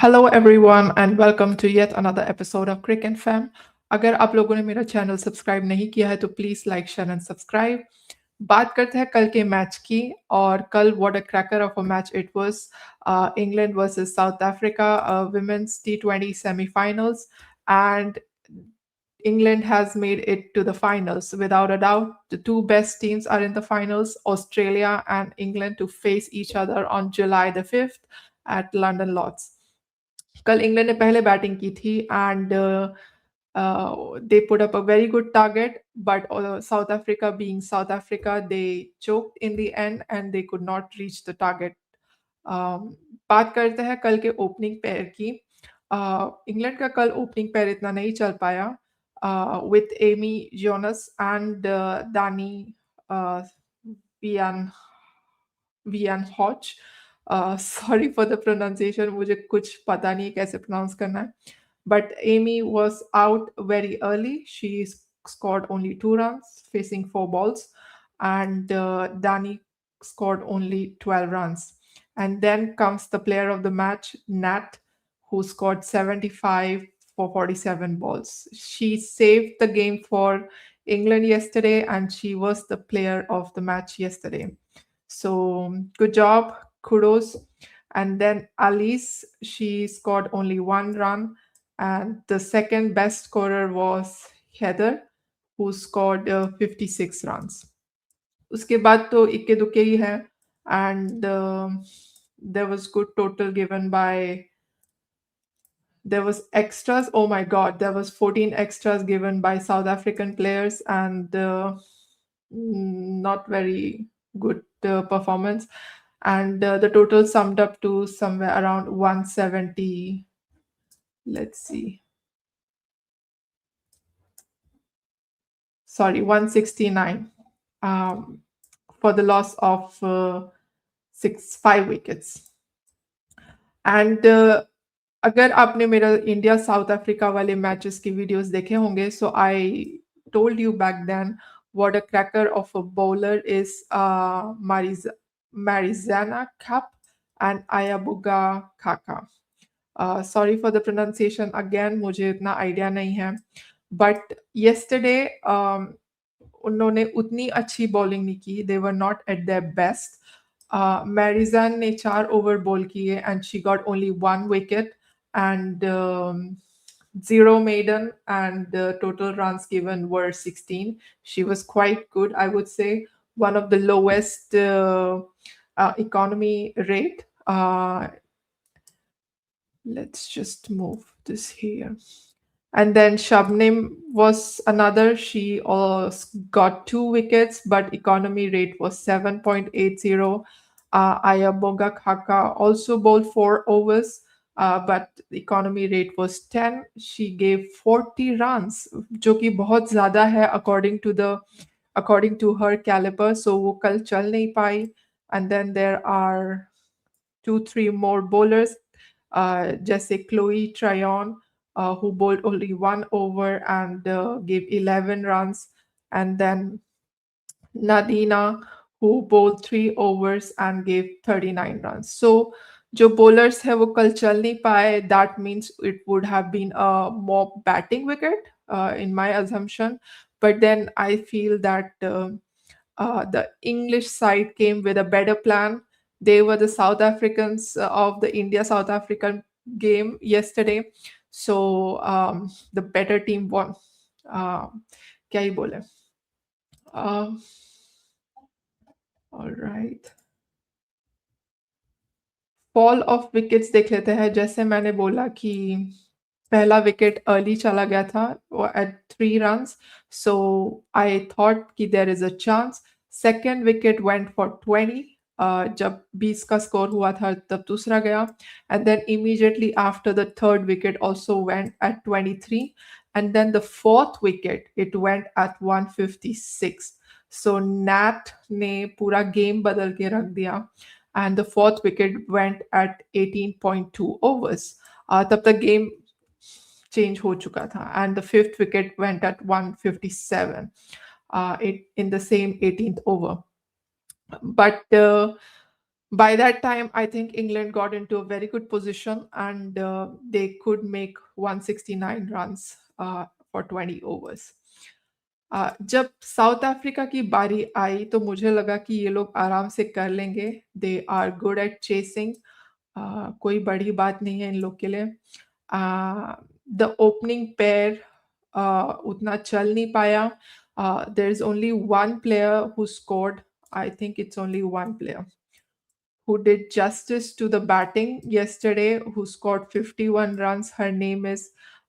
Hello everyone and welcome to yet another episode of Cric and Fam. अगर आप लोगों ने मेरा चैनल सब्सक्राइब नहीं किया है तो please like share and subscribe. बात करते हैं कल के मैच की। और कल what a cracker of a match it was. England versus south Africa women's T20 semi-finals, and England has made it to the finals without a doubt. The two best teams are in the finals, Australia and England, to face each other on July the 5th at London Lords. कल England ने पहले batting की थी and they put up a very good target, but South Africa, being South Africa, they choked in the end and they could not reach the target. बात करते हैं कल के ओपनिंग पेयर की। इंग्लैंड का कल ओपनिंग पेयर इतना नहीं चल पाया with Amy Jones and Danni Wyatt Wyatt Hodge. Sorry for the pronunciation, मुझे कुछ पता नहीं है कैसे प्रोनाउंस करना है। But Amy was out very early. She scored only 2 runs, facing 4 balls, and Dani scored only 12 runs. And then comes the player of the match, Nat, who scored 75 for 47 balls. She saved the game for England yesterday, and she was the player of the match yesterday. So good job, kudos. And then Alice, she scored only 1 run, and the second best scorer was Heather, who scored 56 runs. उसके बाद तो इक्के दुक्के ही है, and there was good total given by. There was extras. Oh my God, there was 14 extras given by South African players, and not very good performance. And the total summed up to somewhere around 170. Let's see. Sorry, 169 for the loss of 5 wickets. And अगर आपने मेरा India South Africa वाले matches की videos देखे होंगे, so I told you back then what a cracker of a bowler is Marizana Kapp and Ayabuga Kaka. Sorry for the pronunciation again, मुझे इतना idea नहीं है, बट yesterday उन्होंने उतनी अच्छी बॉलिंग नहीं की, they were not at their best. Marizan ने 4 ओवर बॉल किए and she got only 1 wicket and 0 maiden, and the total runs given were 16. She was quite good, I would say, one of the lowest economy rate. Let's just move this here. And then Shabnim was another. She got 2 wickets, but economy rate was 7.80. Ayaboga Khaka also bowled 4 overs, but economy rate was 10. She gave 40 runs, जो कि बहुत ज़्यादा है according to her caliber. So वो कल चल नहीं पाई. And then there are 2-3 more bowlers, जैसे Chloe Tryon, who bowled only 1 over and gave 11 runs. And then Nadina, who bowled 3 overs and gave 39 runs. So जो bowlers है वो कल चल नहीं पाए. That means it would have been a more batting wicket, in my assumption. But then I feel that the English side came with a better plan. They were the South Africans of the India South African game yesterday. So the better team won. क्या ही बोले. All right. Fall of wickets देख लेते हैं। जैसे मैंने बोला कि पहला विकेट अर्ली चला गया था at 3 runs, so I thought कि there is a chance. Second wicket went for 20, जब 20 का स्कोर हुआ था तब दूसरा गया, and then immediately after the third wicket also went at 23, and then the fourth wicket it went at 156। So Nat ने पूरा गेम बदल के रख दिया, and the fourth wicket went at 18.2 overs. तब तक गेम चेंज हो चुका था, and the fifth wicket went at 157 in the same 18th over. But By that time, I think England got into a very good position and they could make 169 runs for 20 overs. जब south Africa की बारी आई तो मुझे लगा कि ये लोग आराम से कर लेंगे। They are good at chasing. कोई बड़ी बात नहीं है इन लोग के लिए। द ओपनिंग पेयर उतना चल नहीं पाया। There is only one player who scored. I think it's only one player who did justice to the batting yesterday, who scored 51 runs. Her name is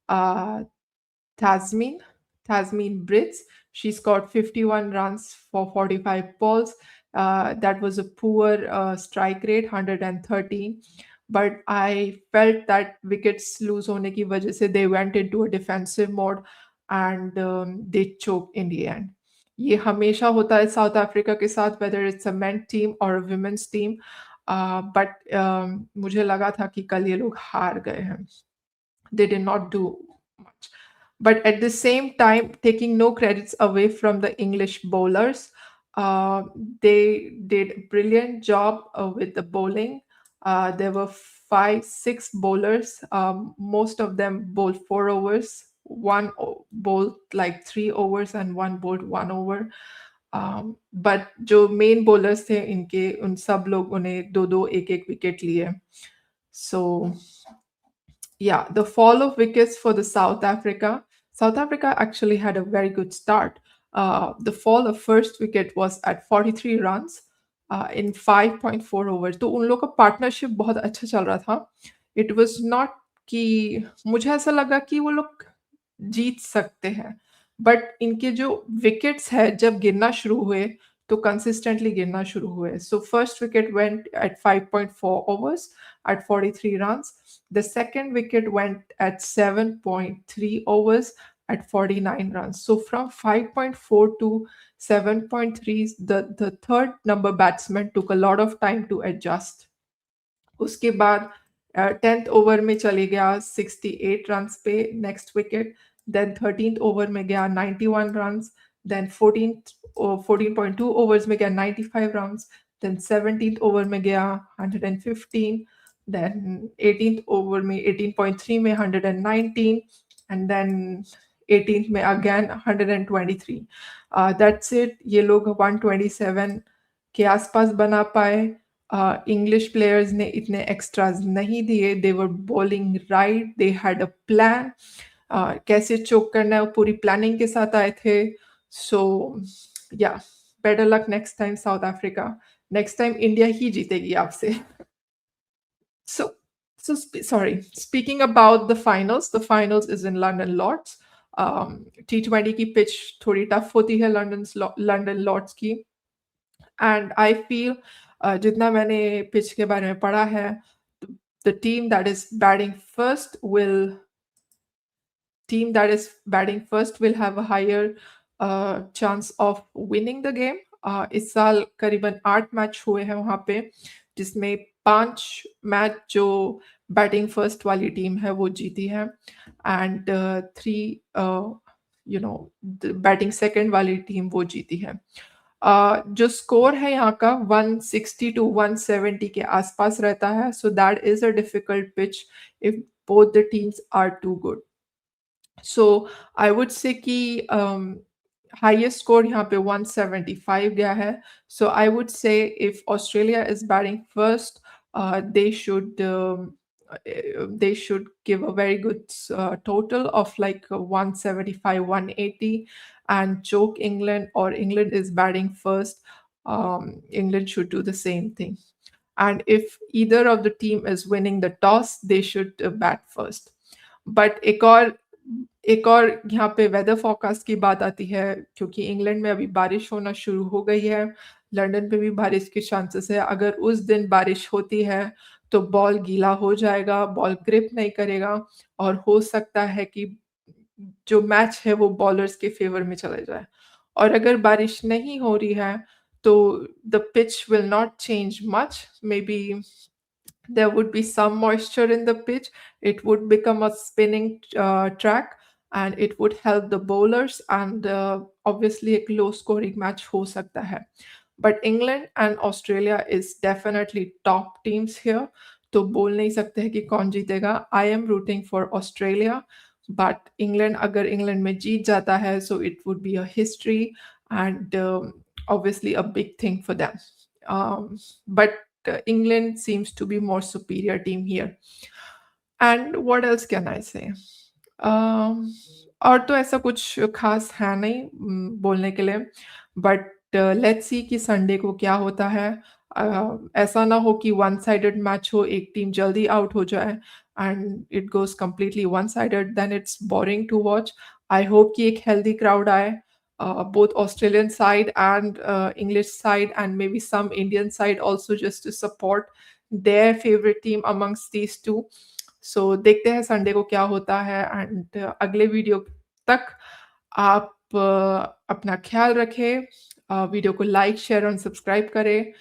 uh, Tasmin, Tasmin Brits. She scored 51 runs for 45 balls. That was a poor strike rate, 113. But I felt that wickets lose hone ki wajah se they went into a defensive mode and they choked in the end. ये हमेशा होता है south Africa के साथ whether it's a main team और women's team but मुझे लगा था कि कल ये लोग हार गए हैं they did not do much. But at the same time, taking no credits away from the English bowlers, uh, they did a brilliant job with the bowling. There were five, six bowlers. Most of them bowled 4 overs. One bowled like 3 overs, and one bowled 1 over. But जो main bowlers थे इनके उन सब लोग उन्हें दो दो एक एक विकेट लिए. So yeah, the fall of wickets for the South Africa. South Africa actually had a very good start. The fall of first wicket was at 43 runs in 5.4 overs. तो उन लोग का पार्टनरशिप बहुत अच्छा चल रहा था. It was not कि मुझे ऐसा लगा कि वो लोग जीत सकते हैं. बट इनके जो विकेट्स है जब गिरना शुरू हुए तो कंसिस्टेंटली गिरना शुरू हुए. So first wicket went at 5.4 overs at 43 runs. The second wicket went at 7.3 overs at 49 runs. So from 5.4 to 7.3, the third number batsman took a lot of time to adjust. उसके बाद 10th over में चले गया 68 runs पे next wicket. Then 13th over में गया 91 runs. Then 14.2 overs में गया 95 रन्स. देन 17th ओवर में गया 115. देन 18th ओवर में 18.3 में 119 एंड देन 18th में अगेन 123. That's it. ये लोग 127 के आसपास बना पाए. इंग्लिश प्लेयर्स ने इतने एक्स्ट्राज नहीं दिए. They were bowling right. They had a plan. कैसे चोक करना है वो पूरी प्लानिंग के साथ आए थे. So ya better luck next time South Africa. Next time India ही जीतेगी आपसे. So, sorry. Speaking about the finals is in London Lords. T20 की pitch थोड़ी tough होती है London Lords की. And I feel जितना मैंने pitch के बारे में पढ़ा है, the team that is batting first will have a higher chance of winning the game. इस साल करीबन 8 मैच हुए हैं वहाँ पे, जिसमें 5 मैच जो बैटिंग फर्स्ट वाली टीम है वो जीती है एंड 3 बैटिंग सेकंड वाली टीम वो जीती है. जो स्कोर है यहाँ का 160 टू 170 के आसपास रहता है. So that is a difficult pitch if both the teams are too good. So I would say कि हाईएस्ट स्कोर यहाँ पे 175 गया है. So I would say if Australia is batting first they should give a very good total of like 175 180 and choke England, or England is batting first, England should do the same thing. And if either of the team is winning the toss, they should bat first. But एक और यहाँ पे weather forecast की बात आती है, क्योंकि England में अभी बारिश होना शुरू हो गई है. लंदन पे भी बारिश के चांसेस है. अगर उस दिन बारिश होती है तो बॉल गीला हो जाएगा, बॉल ग्रिप नहीं करेगा और हो सकता है कि जो मैच है वो बॉलर्स के फेवर में चले जाए. और अगर बारिश नहीं हो रही है तो the pitch will not change much. May be there would be some moisture in the pitch. It would become a spinning track and it would help the bowlers, and obviously a low scoring match ho sakta hai. But England and Australia is definitely top teams here, तो बोल नहीं सकते हैं कि कौन जीतेगा। I am rooting for Australia, but England, अगर England में जीत जाता है so it would be a history and obviously a big thing for them. But England seems to be more superior team here. And what else can I say? Um, और तो ऐसा कुछ खास है नहीं बोलने के लिए, बट लेट्स सी कि संडे को क्या होता है। ऐसा ना हो कि वन साइडेड मैच हो, एक टीम जल्दी आउट हो जाए and it goes completely one sided, then it's boring to watch. I hope कि एक हेल्दी क्राउड आए, both Australian side and English side, and maybe some Indian side also, just to support their favorite team amongst these two. सो देखते हैं Sunday को क्या होता है and अगले वीडियो तक आप अपना ख्याल रखें, वीडियो को लाइक, शेयर और सब्सक्राइब करें।